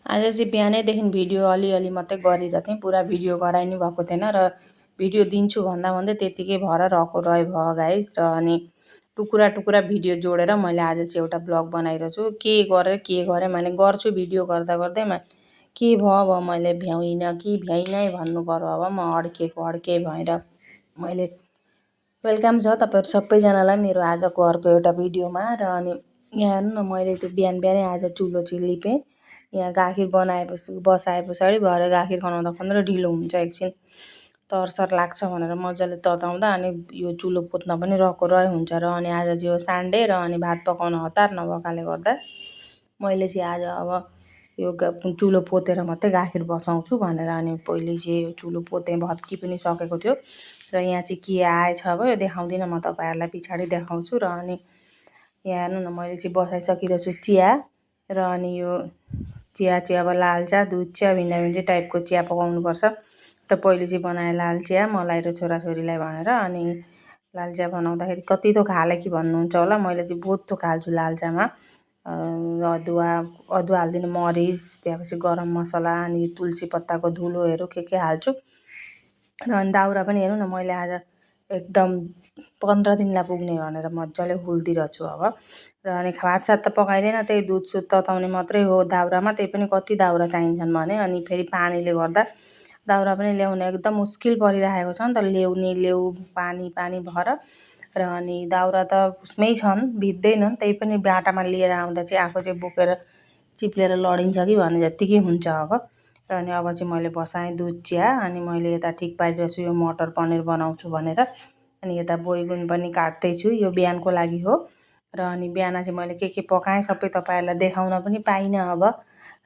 आज चाहिँ बिहानैदेखि भिडियो अलिअलि मात्रै गरिरहेको थिएँ, पुरा भिडियो गराइ नै भएको थिएन र भिडियो दिन्छु भन्दै त्यतिकै भएर भयो गाइस। र अनि टुक्रा टुक्रा भिडियो जोडेर मैले आज चाहिँ एउटा ब्लग बनाइरहेको छु। के गरेँ मैले गर्छु भिडियो गर्दैमा के भयो मैले भ्याउदिनँ कि भ्याइनँ भन्नुपऱ्यो। अब म अड्के भएर मैले वेलकम छ तपाईँहरू सबैजनालाई मेरो आजको अर्को एउटा भिडियोमा। र अनि यहाँ हेर्नु न, मैले त्यो बिहानै आज चुलो चाहिँ लिपेँ। यहाँ गाखिर बसाए पछाडि भरे गाखिर खनाउँदा ढिलो हुन्छ, एकछिन तरसर लाग्छ भनेर मजाले तताउँदा अनि यो चुलो पोत्न पनि रह्यो हुन्छ। र अनि आज चाहिँ हो सन्डे र अनि भात पकाउन हतार नभएकाले गर्दा मैले चाहिँ आज अब यो चुलो पोतेर मात्रै गाखिर बसाउँछु भनेर अनि पहिले चाहिँ यो चुलो पोतेँ, भत्की पनि सकेको थियो। र यहाँ चाहिँ के आएछ अब यो देखाउँदिनँ, म तपाईँहरूलाई पछाडि देखाउँछु। र अनि यहाँ हेर्नु न, मैले चाहिँ बसाइसकिरहेको छु चिया। र अनि यो चिया चाहिँ अब लाल चिया, दुध चिया, भिन्डी टाइपको चिया पकाउनुपर्छ। र पहिले चाहिँ बनाएँ लाल चिया मलाई र छोराछोरीलाई भनेर। अनि लाल चिया बनाउँदाखेरि कति थोक हालेँ कि भन्नुहुन्छ होला, मैले चाहिँ बहुत थोक हाल्छु लाल चियामा। अदुवा हाल्दिनँ, मरिच, त्यसपछि गरम मसला, अनि तुलसी पत्ताको धुलोहरू के हाल्छु। र अनि दाउरा पनि हेर्नु न, मैले आज एकदम 15 दिनलाई पुग्ने भनेर मजाले हुल्दिरहेको छु अब। र अनि भातसात त पकाइँदैन, त्यही दुध सुध तताउने मात्रै हो दाउरामा। त्यही पनि कति दाउरा चाहिन्छन् भने अनि फेरि पानीले गर्दा दाउरा पनि ल्याउन एकदम मुस्किल परिरहेको छ नि त, ल्याउ पानी भएर। र अनि दाउरा त उसमै छन्, भिज्दैनन्, त्यही पनि बाटामा लिएर आउँदा चाहिँ आफू चाहिँ बोकेर चिप्लेर लडिन्छ कि भने जत्तिकै हुन्छ अब। र अनि अब चाहिँ मैले बसाएँ दुध चिया। अनि मैले यता ठिक पारिरहेको छु यो मटर पनिर बनाउँछु भनेर। अनि यता बैगुन पनि काट्दैछु, यो बिहानको लागि हो। र अनि बिहान चाहिँ मैले के पकाएँ सबै तपाईँहरूलाई देखाउन पनि पाइनँ अब।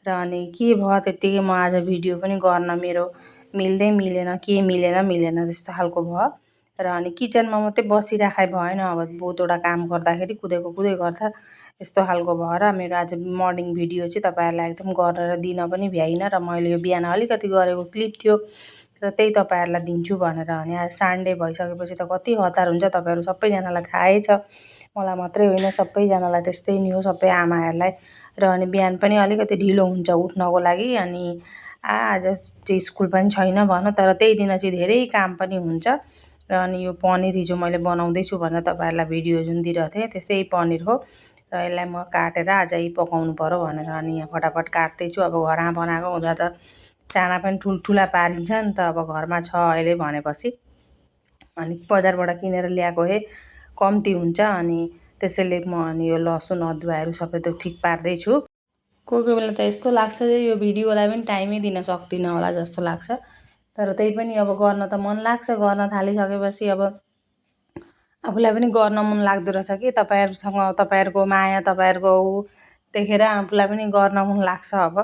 र अनि के भयो त्यत्तिकै म आज भिडियो पनि गर्न मेरो मिलेन त्यस्तो खालको भयो। र अनि किचनमा मात्रै बसिराखाइ भएन, अब बहुतवटा काम गर्दाखेरि कुदै गर्दा यस्तो खालको भएर मेरो आज मर्निङ भिडियो चाहिँ तपाईँहरूलाई एकदम गरेर दिन पनि भ्याइनँ। र मैले यो बिहान अलिकति गरेको क्लिप थियो र त्यही तपाईँहरूलाई दिन्छु भनेर। अनि आज सन्डे भइसकेपछि त कति हतार हुन्छ, तपाईँहरू सबैजनालाई थाहै छ, मलाई मात्रै होइन सबैजनालाई त्यस्तै नि हो, सबै आमाहरूलाई। र अनि बिहान पनि अलिकति ढिलो हुन्छ उठ्नको लागि। अनि आज चाहिँ स्कुल पनि छैन भनौँ, तर त्यही दिन चाहिँ धेरै काम पनि हुन्छ। र अनि यो पनिर हिजो मैले बनाउँदैछु भनेर तपाईँहरूलाई भिडियो जुन दिइरहेको थिएँ त्यस्तै पनिर हो। र यसलाई म काटेर आजै पकाउनु पऱ्यो भनेर अनि यहाँ फटाफट काट्दैछु। अब घरमा बनाएको हुँदा त चाना पनि ठुल्ठुला पारिन्छ नि त, अब घरमा छ अहिले भनेपछि। अनि बजारबाट किनेर ल्याएको कम्ती हुन्छ, अनि त्यसैले म अनि यो लसुन अदुवाहरू सबै त ठिक पार्दैछु। कोही बेला त यस्तो लाग्छ जे यो भिडियोलाई पनि टाइमै दिन सक्दिनँ होला जस्तो लाग्छ। तर त्यही पनि अब गर्न त मन लाग्छ, गर्न थालिसकेपछि अब आफूलाई पनि गर्न मन लाग्दो रहेछ कि तपाईँहरूसँग तपाईँहरूको माया तपाईँहरूको देखेर आफूलाई पनि गर्न मन लाग्छ। अब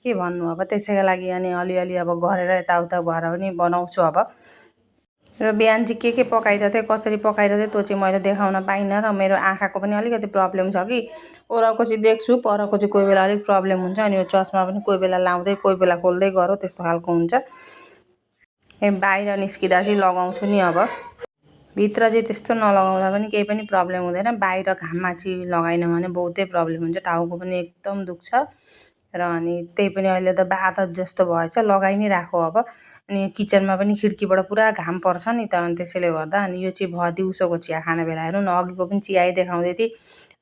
के भन्नु, अब त्यसैको लागि अनि अलिअलि अब गरेर यताउता भएर पनि बनाउँछु अब। र बिहान चाहिँ के पकाइरहेको थिएँ, कसरी पकाइरहेको थिएँ त्यो चाहिँ मैले देखाउन पाइनँ। र मेरो आँखाको पनि अलिकति प्रब्लम छ कि, वरको चाहिँ देख्छु, परको चाहिँ कोही बेला अलिक प्रब्लम हुन्छ। अनि यो चस्मा पनि कोही बेला लाउँदै कोही बेला खोल्दै गरौँ त्यस्तो खालको हुन्छ। बाहिर निस्किँदा चाहिँ लगाउँछु नि, अब भित्र चाहिँ त्यस्तो नलगाउँदा पनि केही पनि प्रब्लम हुँदैन। बाहिर घाममा चाहिँ लगाएन भने बहुतै प्रब्लम हुन्छ, टाउको पनि एकदम दुख्छ। र अनि त्यही पनि अहिले त आदत जस्तो भएछ, लगाइ नै राखो अब। अनि किचनमा पनि खिड्कीबाट पुरा घाम पर्छ नि त, अनि त्यसैले गर्दा। अनि यो चाहिँ भयो दिउँसोको चिया खाने बेला। हेर्नु न, अघिको पनि चिया देखाउँदै थिएँ,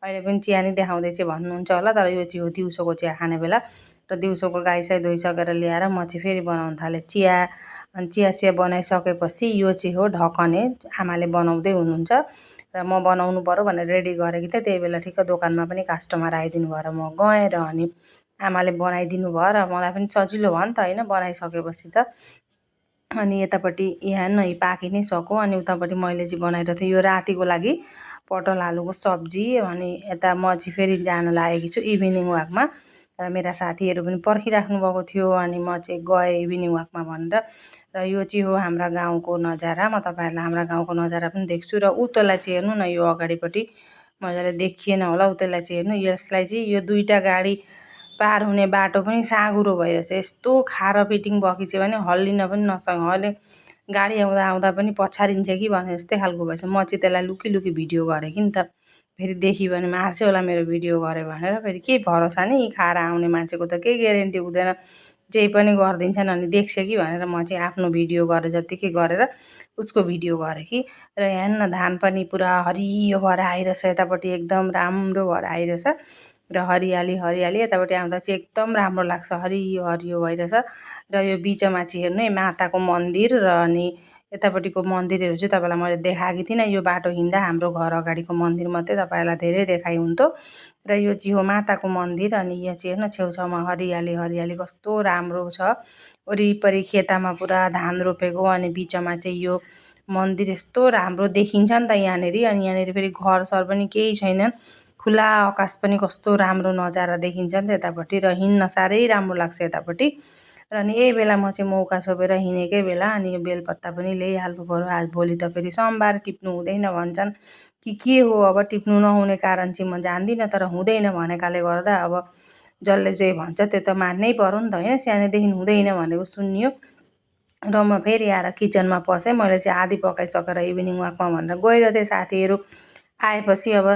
अहिले पनि चिया नै देखाउँदै चाहिँ भन्नुहुन्छ होला, तर यो चाहिँ हो दिउँसोको चिया खाने बेला। र दिउँसोको गाईसाई धोइसकेर ल्याएर म चाहिँ फेरि बनाउन थालेँ चिया। अनि चिया बनाइसकेपछि यो चाहिँ हो ढकने, आमाले बनाउँदै हुनुहुन्छ र म बनाउनु पऱ्यो भनेर रेडी गरेको थिएँ। त्यही बेला ठिक्क दोकानमा पनि कस्टमर आइदिनु भएर म गएँ। र अनि आमाले बनाइदिनु भयो र मलाई पनि सजिलो भयो नि त होइन बनाइसकेपछि त। अनि यतापट्टि यहाँ न पाकि नै सक्यो। अनि उतापट्टि मैले चाहिँ बनाइरहेको थिएँ यो रातिको लागि पटल आलुको सब्जी। अनि यता म चाहिँ फेरि जान लागेकी छु इभिनिङ वाकमा। र मेरा साथीहरू पनि पर्खिराख्नु भएको थियो, अनि म चाहिँ गएँ इभिनिङ वाकमा भनेर। र यो चाहिँ हो हाम्रा गाउँको नजारा, म तपाईँहरूलाई हाम्रा गाउँको नजारा पनि देख्छु। र उतैलाई चाहिँ हेर्नु न, यो अगाडिपट्टि मजाले देखिएन होला, उतैलाई चाहिँ हेर्नु, यसलाई चाहिँ यो दुईवटा गाडी पार हुने बाटो पनि साँघुरो भइरहेछ। यस्तो खारो फिटिङ बकी चाहिँ भने हल्लिन पनि नसक्ने, अहिले गाडी आउँदा पनि पछारिन्छ कि भने जस्तै खालको भएछ। म चाहिँ त्यसलाई लुकी भिडियो गरेँ कि नि त, फेरि देखि भने मार्छ होला मेरो भिडियो गऱ्यो भनेर। फेरि के भरोसा नि खाएर आउने मान्छेको त केही ग्यारेन्टी हुँदैन, जेही पनि गरिदिन्छन्। अनि देख्छ कि भनेर म चाहिँ आफ्नो भिडियो गरे जत्तिकै गरेर उसको भिडियो गरेँ कि। र हेर्न धान पनि पुरा हरियो भएर आइरहेछ, यतापट्टि एकदम राम्रो भएर आइरहेछ र हरियाली हरियाली। यतापट्टि आउँदा चाहिँ एकदम राम्रो लाग्छ, हरियो हरियो भइरहेछ। र यो बिचमा चाहिँ हेर्नु है माताको मन्दिर, र अनि यतापट्टिको मन्दिरहरू चाहिँ तपाईँलाई मैले देखाएकी थिइनँ। यो बाटो हिँड्दा हाम्रो घर अगाडिको मन्दिर मात्रै तपाईँलाई धेरै देखाइ हुन्थ्यो। र यो चाहिँ हो माताको मन्दिर। अनि यहाँ चाहिँ हेर्न छेउछाउमा हरियाली हरियाली कस्तो राम्रो छ। वरिपरि खेतामा पुरा धान रोपेको, अनि बिचमा चाहिँ यो मन्दिर यस्तो राम्रो देखिन्छ नि त यहाँनिर। अनि यहाँनिर फेरि घरसर पनि केही छैनन्, खुला आकाश पनि कस्तो राम्रो नजारा देखिन्छ नि त यतापट्टि। र हिँड्न साह्रै राम्रो लाग्छ यतापट्टि। र अनि यही बेला म चाहिँ मौका छोपेर हिँडेकै बेला अनि यो बेलपत्ता पनि ल्याइहाल्नु पऱ्यो। आज भोलि त फेरि सोमबार टिप्नु हुँदैन भन्छन् कि के हो अब, टिप्नु नहुने कारण चाहिँ म जान्दिनँ, तर हुँदैन भनेकाले गर्दा अब जसले जे भन्छ त्यो त मान्नै पर्यो नि त होइन। सानैदेखि हुँदैन भनेको सुनियो। र म फेरि आएर किचनमा पसेँ। मैले चाहिँ आधी पकाइसकेर इभिनिङ वाकमा भनेर गइरहेको थिएँ। साथीहरू आएपछि अब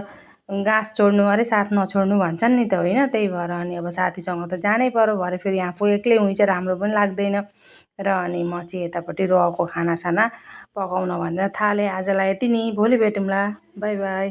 घाँस छोड्नु अरे साथ नछोड्नु भन्छन् नि त होइन। त्यही भएर अनि अब साथीसँग त जानै पर्यो, भरे फेरि आफू एक्लै हुँ चाहिँ राम्रो पनि लाग्दैन। र अनि म चाहिँ यतापट्टि रहेको खानासाना पकाउन भनेर थालेँ। आजलाई यति नै, भोलि भेटौँला, बाई बाई।